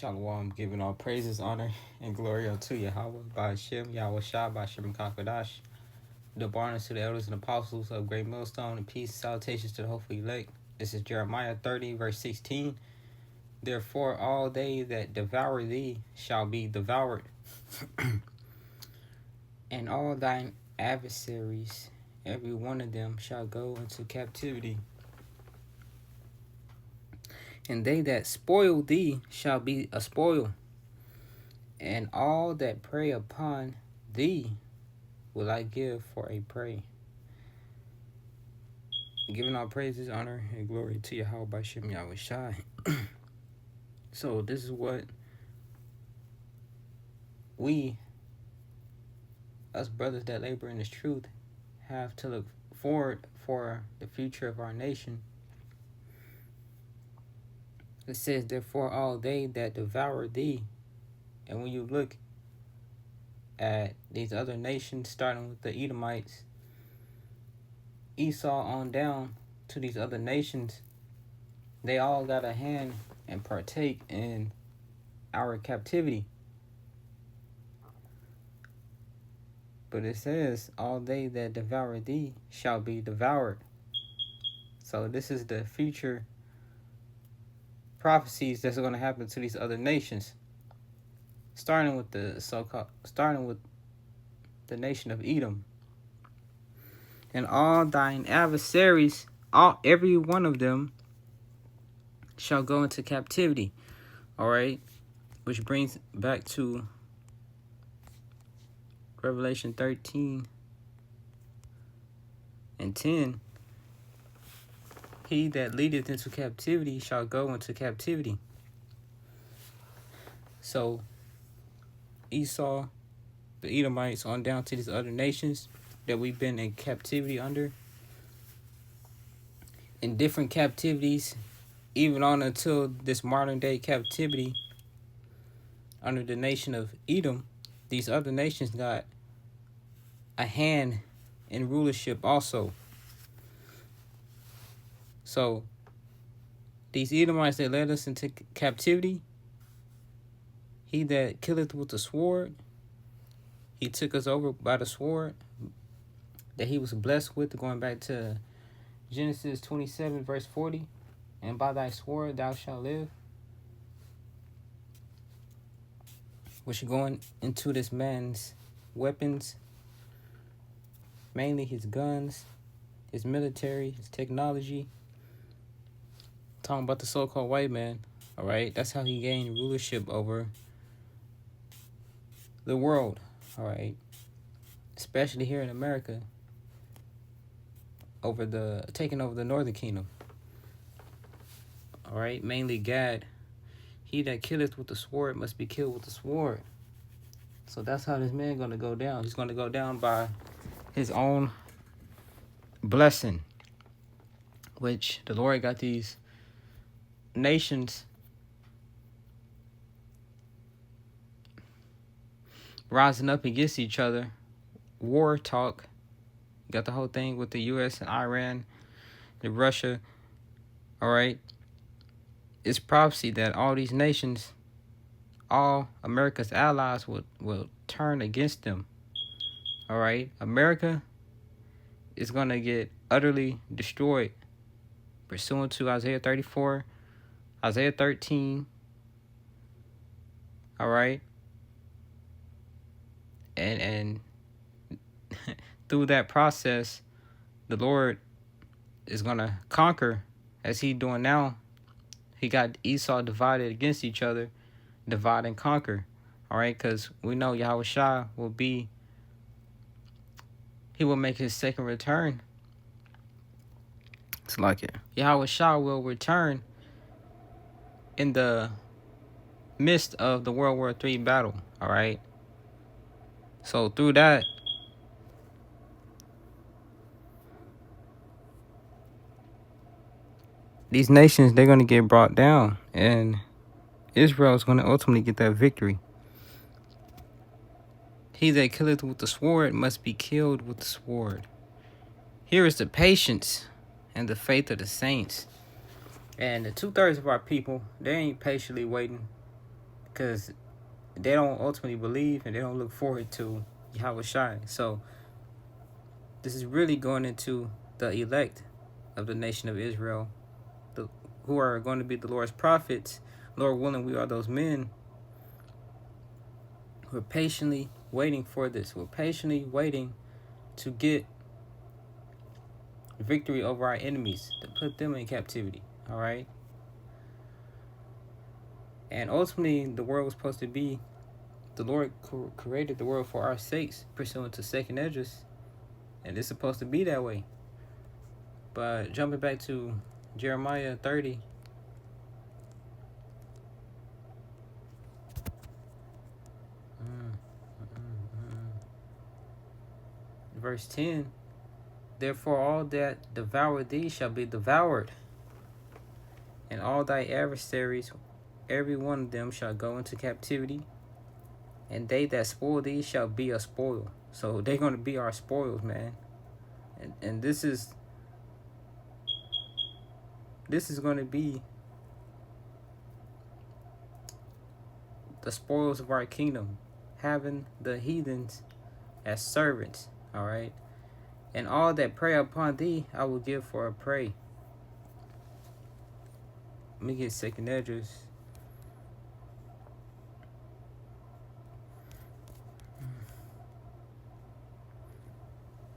Shalom, giving all praises, honor, and glory unto Yahweh, by Hashem, Yahweh Shah, by Hashem Kakadash. The barners to the elders and apostles of Great Millstone, and peace and salutations to the hopeful elect. This is Jeremiah 30, verse 16. Therefore, all they that devour thee shall be devoured, and all thine adversaries, every one of them, shall go into captivity. And they that spoil thee shall be a spoil, and all that prey upon thee will I give for a prey. Giving all praises, honor, and glory to Yahweh by Shem Yahweh Shai. So this is what we, us brothers that labor in this truth, have to look forward for the future of our nation. It says, therefore, all they that devour thee. And when you look at these other nations, starting with the Edomites, Esau on down to these other nations, they all got a hand and partake in our captivity. But it says, all they that devour thee shall be devoured. So this is the future prophecies that's going to happen to these other nations, starting with the nation of Edom. And all thine adversaries, every one of them, shall go into captivity. All right, which brings back to Revelation 13 and 10. He that leadeth into captivity shall go into captivity. So Esau, the Edomites, on down to these other nations that we've been in captivity under, in different captivities, even on until this modern day captivity under the nation of Edom. These other nations got a hand in rulership also. So these Edomites that led us into captivity, he that killeth with the sword, he took us over by the sword that he was blessed with, going back to Genesis 27, verse 40. And by thy sword thou shalt live. Which going into this man's weapons, mainly his guns, his military, his technology. Talking about the so-called white man, all right? That's how he gained rulership over the world, all right? Especially here in America, taking over the northern kingdom, all right? Mainly Gad. He that killeth with the sword must be killed with the sword. So that's how this man going to go down. He's going to go down by his own blessing, which the Lord got these nations rising up against each other. War talk. You got the whole thing with the U.S. and Iran and Russia. All right. It's prophecy that all these nations, all America's allies will turn against them. All right. America is going to get utterly destroyed pursuant to Isaiah 34, Isaiah 13. All right. And through that process, the Lord is going to conquer, as he doing now. He got Esau divided against each other, divide and conquer. All right, because we know Yahweh Shah he will make his second return. It's like it. Yahweh Shah will return in the midst of the World War III battle. All right. So through that, these nations, they're going to get brought down, and Israel is going to ultimately get that victory. He that killeth with the sword must be killed with the sword. Here is the patience and the faith of the saints. And the 2/3 of our people, they ain't patiently waiting because they don't ultimately believe and they don't look forward to Yahweh Shai. So this is really going into the elect of the nation of Israel, who are going to be the Lord's prophets. Lord willing, we are those men who are patiently waiting for this. We're patiently waiting to get victory over our enemies, to put them in captivity. All right. And ultimately, the world was supposed to be, the Lord created the world for our sakes, pursuant to second Esdras, and it's supposed to be that way. But jumping back to Jeremiah 30, verse 10, therefore all that devour thee shall be devoured, and all thy adversaries, every one of them shall go into captivity, and they that spoil thee shall be a spoil. So they're going to be our spoils, man. And this is going to be the spoils of our kingdom, having the heathens as servants. All right. And all that prey upon thee, I will give for a prey. Let me get second Esdras.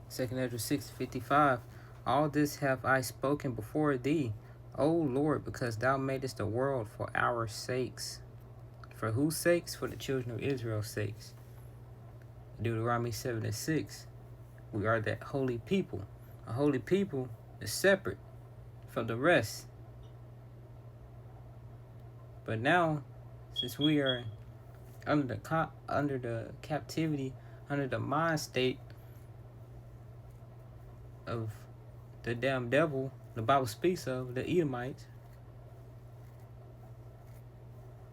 Second Esdras 6:55. All this have I spoken before thee, O Lord, because thou madest the world for our sakes. For whose sakes? For the children of Israel's sakes. Deuteronomy 7:6. We are that holy people. A holy people is separate from the rest. But now, since we are under the captivity, under the mind state of the damn devil, the Bible speaks of the Edomites.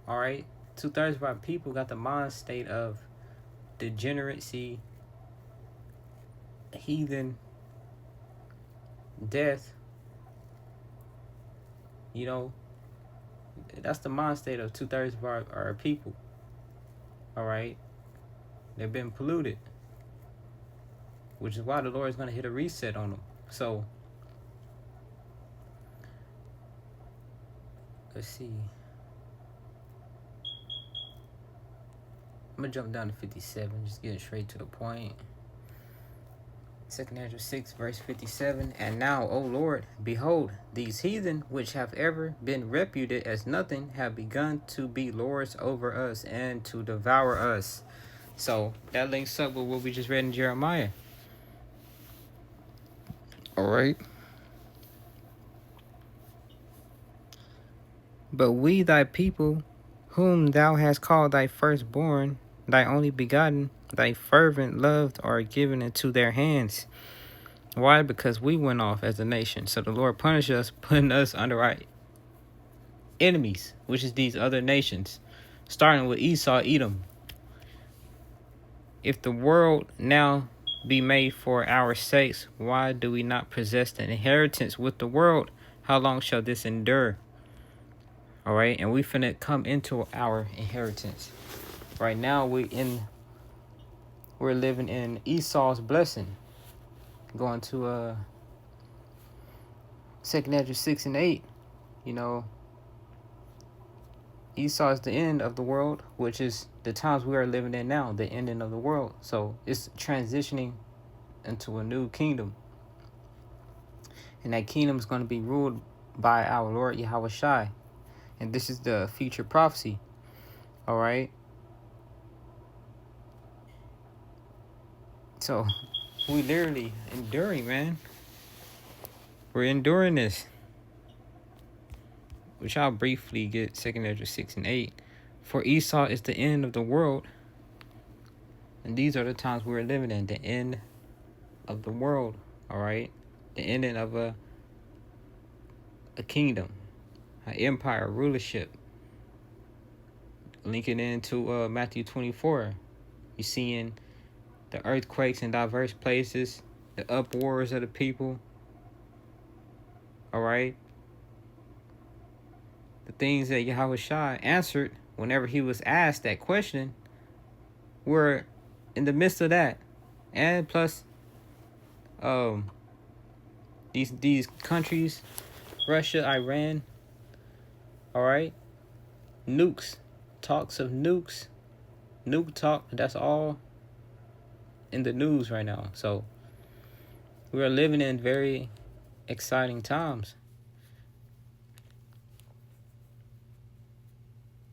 All right, 2/3 of our people got the mind state of degeneracy, heathen, death. You know, that's the mind state of 2/3 of our people. All right, they've been polluted, which is why the Lord is going to hit a reset on them. So let's see. I'm gonna jump down to 57, just getting straight to the point. Second Esdras 6, verse 57. And now, O Lord, behold, these heathen, which have ever been reputed as nothing, have begun to be lords over us and to devour us. So that links up with what we just read in Jeremiah. All right. But we, thy people, whom thou hast called thy firstborn, thy only begotten, thy fervent loved, are given into their hands. Why? Because we went off as a nation. So the Lord punished us, putting us under our enemies, which is these other nations, starting with Esau, Edom. If the world now be made for our sakes, why do we not possess the inheritance with the world? How long shall this endure? All right, and we finna come into our inheritance. Right now, we're living in Esau's blessing. Going to Second Esdras 6 and 8. You know, Esau is the end of the world, which is the times we are living in now, the ending of the world. So it's transitioning into a new kingdom, and that kingdom is going to be ruled by our Lord Yahweh Shai. And this is the future prophecy. All right. So we literally enduring, man. We're enduring this. Which I'll briefly get Second Esdras 6 and 8. For Esau is the end of the world. And these are the times we're living in. The end of the world. All right. The ending of a kingdom. An empire, rulership. Linking into Matthew 24. You're seeing the earthquakes in diverse places. The uproars of the people. All right. The things that Yahweh Shai answered whenever he was asked that question, we're in the midst of that. And plus, um, these countries, Russia, Iran, all right, nukes, talks of nukes, nuke talk. That's all in the news right now. So we are living in very exciting times.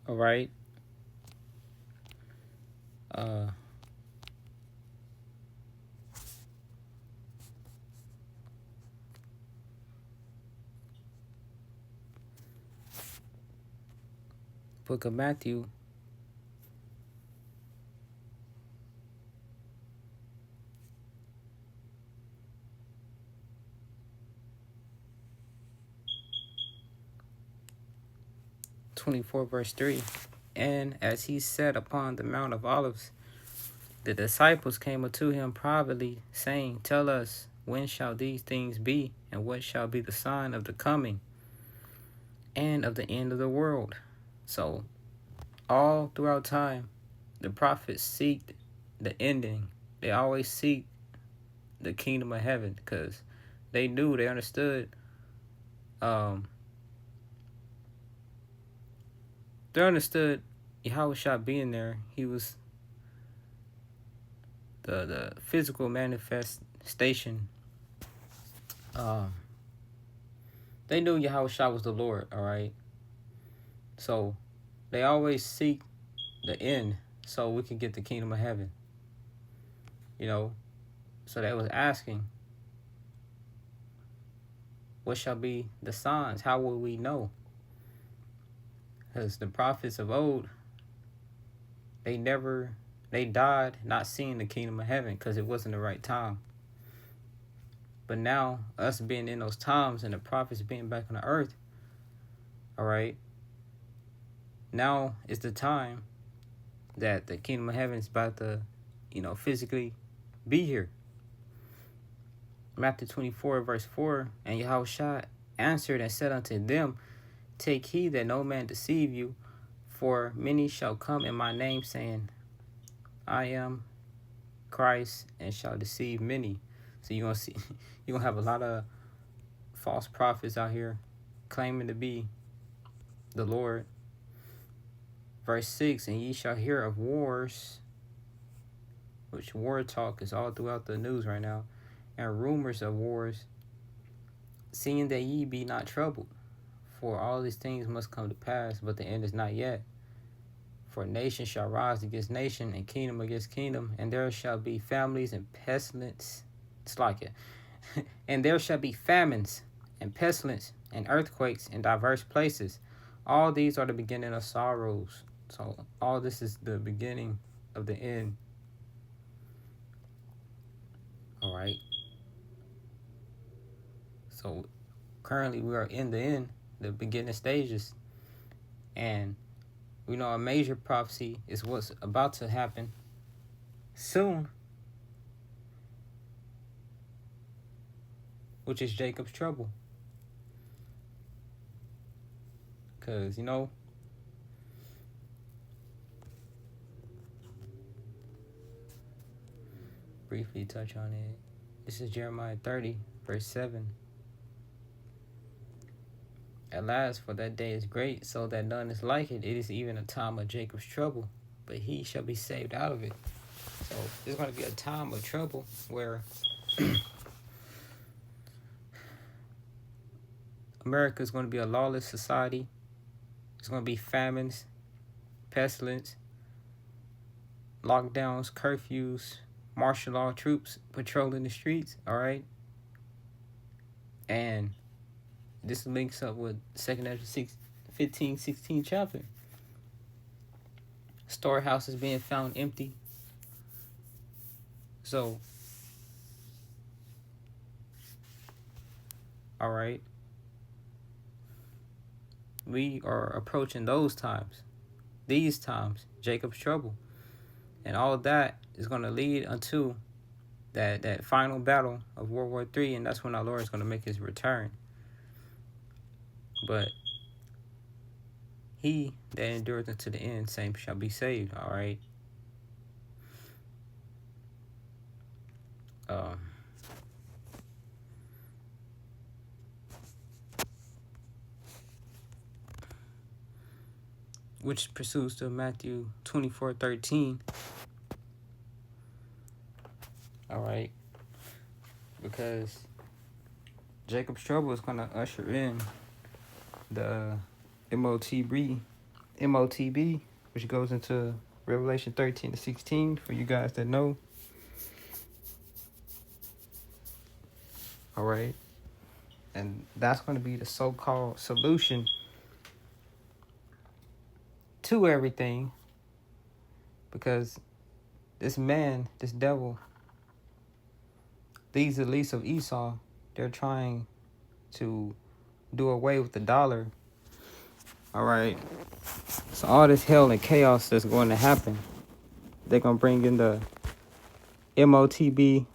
All right. Uh, Book of Matthew, 24, verse 3. And as he sat upon the Mount of Olives, the disciples came unto him privately, saying, Tell us, when shall these things be, and what shall be the sign of the coming and of the end of the world? So, all throughout time, the prophets seek the ending. They always seek the kingdom of heaven because they knew, they understood, Yahushua being there. He was the physical manifestation. They knew Yahushua was the Lord, all right? So they always seek the end so we can get the kingdom of heaven. You know, so they was asking, what shall be the signs? How will we know? Because the prophets of old, they died not seeing the kingdom of heaven because it wasn't the right time. But now, us being in those times and the prophets being back on the earth, all right, now is the time that the kingdom of heaven is about to, physically be here. Matthew 24, verse 4, and Yahushua answered and said unto them, Take heed that no man deceive you, for many shall come in my name, saying, I am Christ, and shall deceive many. So you're gonna have a lot of false prophets out here claiming to be the Lord. Verse 6, and ye shall hear of wars, which war talk is all throughout the news right now, and rumors of wars, seeing that ye be not troubled. For all these things must come to pass, but the end is not yet. For nation shall rise against nation, and kingdom against kingdom, and there shall be families and pestilence. It's like it. And there shall be famines and pestilence and earthquakes in diverse places. All these are the beginning of sorrows. So all this is the beginning of the end. All right. So currently we are in the end, the beginning stages. And we know a major prophecy is what's about to happen soon, which is Jacob's trouble. Because, briefly touch on it. This is Jeremiah 30, verse 7. At last, for that day is great, so that none is like it. It is even a time of Jacob's trouble, but he shall be saved out of it. So there's going to be a time of trouble where America is going to be a lawless society. There's going to be famines, pestilence, lockdowns, curfews, martial law troops patrolling the streets, all right? And this links up with 2nd Ezra 15, 16 chapter. Storehouses being found empty. So, all right, we are approaching those times. These times, Jacob's trouble. And all of that is going to lead unto that final battle of World War III, and that's when our Lord is going to make his return. But he that endureth unto the end, same shall be saved. All right. Um, which pursues to Matthew 24:13. All right. Because Jacob's trouble is going to usher in the MOTB, which goes into Revelation 13-16 for you guys that know. All right. And that's going to be the so-called solution to everything, because this man, this devil, these elites of Esau, they're trying to do away with the dollar. All right. So all this hell and chaos that's going to happen, they're going to bring in the MOTB,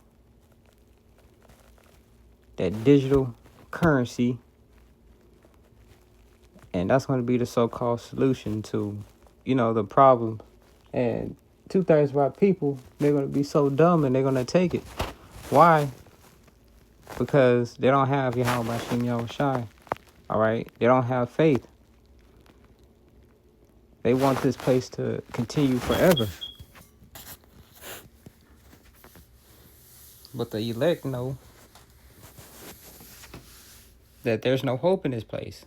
that digital currency, and that's going to be the so-called solution to, the problem. And 2/3 of our people, they're going to be so dumb and they're going to take it. Why? Because they don't have Yahweh Shem Yahushai. All right? They don't have faith. They want this place to continue forever. But the elect know that there's no hope in this place.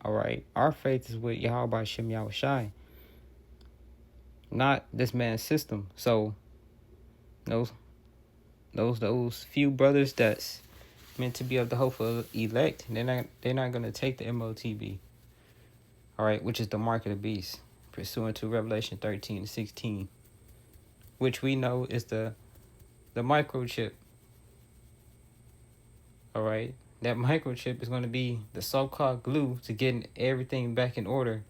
All right? Our faith is with Yahweh Shem Yahushai, not this man's system. So those few brothers that's meant to be of the hopeful elect, they're not gonna take the MOTB. All right, which is the mark of the beast, pursuant to Revelation 13-16, which we know is the microchip. All right, that microchip is going to be the so-called glue to getting everything back in order.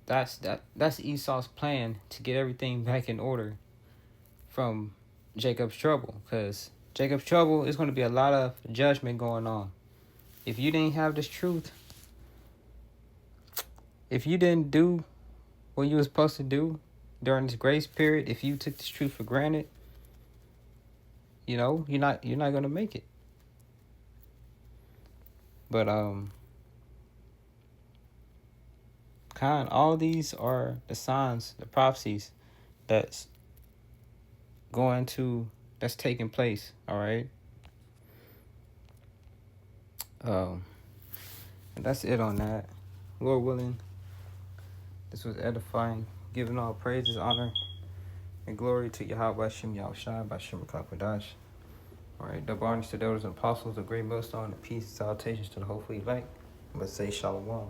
That's Esau's plan to get everything back in order from Jacob's trouble, because Jacob's trouble is going to be a lot of judgment going on. If you didn't have this truth, if you didn't do what you were supposed to do during this grace period, if you took this truth for granted, you're not gonna make it. But all these are the signs, the prophecies that's taking place. All right. And that's it on that. Lord willing, this was edifying, giving all praises, honor, and glory to Yahweh Shem Yahushai by Shem Kakwadash. All right, double honors to the elders and apostles, the great millstone, and peace and salutations to the hopefully elect. Let's say shalom.